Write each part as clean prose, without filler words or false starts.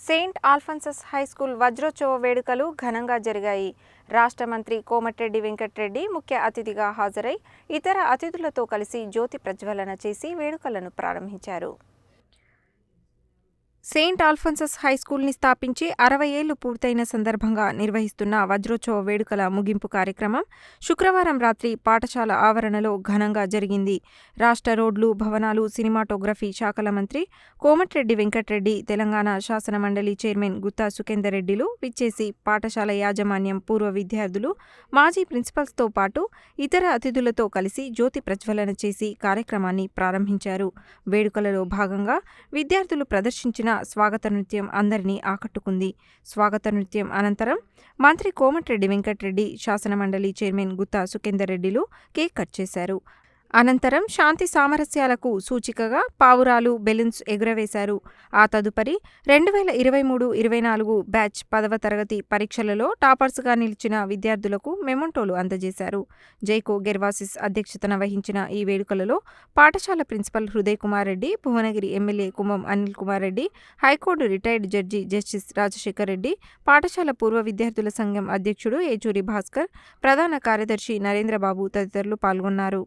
Saint ఆల్ఫోన్సస్ high school వజ్రోత్సవ వేడుకలు ఘనంగా జరిగాయి. రాష్ట్ర మంత్రి కోమటిరెడ్డి వెంకటరెడ్డి ముఖ్య అతిథిగా హాజరై ఇతర అతిథులతో కలిసి జ్యోతి ప్రజ్వలన చేసి వేడుకలను ప్రారంభించారు. సెయింట్ ఆల్ఫోన్సస్ హై స్కూల్ని స్థాపించి 60 ఏళ్లు పూర్తయిన సందర్భంగా నిర్వహిస్తున్న వజ్రోత్సవ వేడుకల ముగింపు కార్యక్రమం శుక్రవారం రాత్రి పాఠశాల ఆవరణలో ఘనంగా జరిగింది. రాష్ట్ర రోడ్లు, భవనాలు, సినిమాటోగ్రఫీ శాఖల మంత్రి కోమటిరెడ్డి వెంకటరెడ్డి, తెలంగాణ శాసన మండలి చైర్మన్ గుత్తా సుఖేందర్ రెడ్డిలు విచ్చేసి పాఠశాల యాజమాన్యం, పూర్వ విద్యార్థులు, మాజీ ప్రిన్సిపల్స్తో పాటు ఇతర అతిథులతో కలిసి జ్యోతి ప్రజ్వలన చేసి కార్యక్రమాన్ని ప్రారంభించారు. వేడుకలలో భాగంగా విద్యార్థులు ప్రదర్శించిన స్వాగత నృత్యం అందరినీ ఆకట్టుకుంది. స్వాగత నృత్యం అనంతరం మంత్రి కోమటిరెడ్డి వెంకటరెడ్డి, శాసన మండలి చైర్మన్ గుత్తా సుఖేందర్ రెడ్డిలు కేక్ కట్ చేశారు. అనంతరం శాంతి సామరస్యాలకు సూచికగా పావురాలు, బెలూన్స్ ఎగురవేశారు. ఆ తదుపరి 2023-24 బ్యాచ్ 10వ తరగతి పరీక్షలలో టాపర్స్గా నిలిచిన విద్యార్థులకు మెమొంటోలు అందజేశారు. జైకో గెర్వాసిస్ అధ్యక్షతన వహించిన ఈ వేడుకలలో పాఠశాల principal Hriday Kumar Reddy, Bhuvanagiri MLA Kumbham Anil Kumar Reddy, high court retired judge justice Rajasekhar Reddy, పాఠశాల పూర్వ విద్యార్థుల సంఘం అధ్యక్షుడు ఏచూరి భాస్కర్, ప్రధాన కార్యదర్శి నరేంద్రబాబు తదితరులు పాల్గొన్నారు.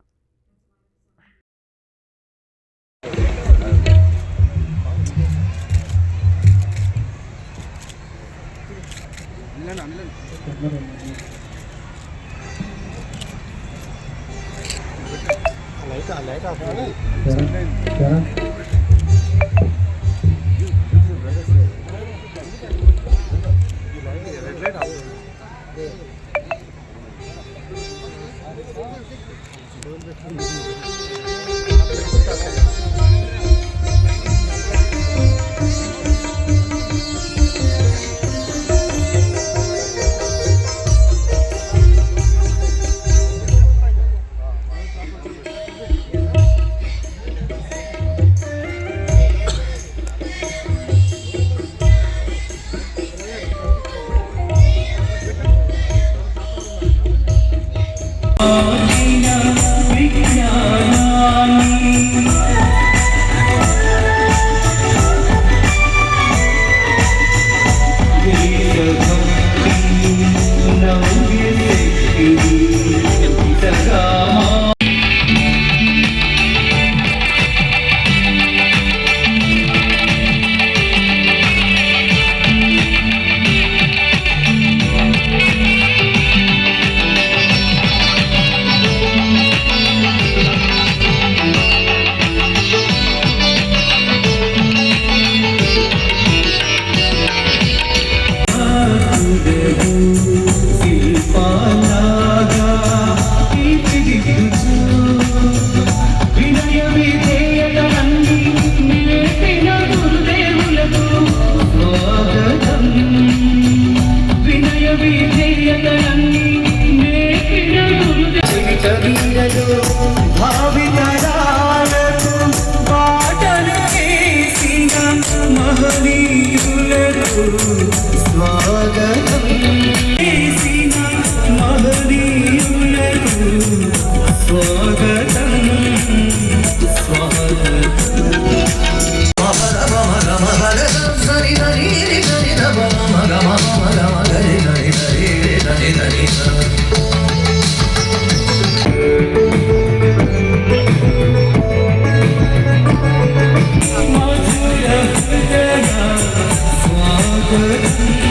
Good.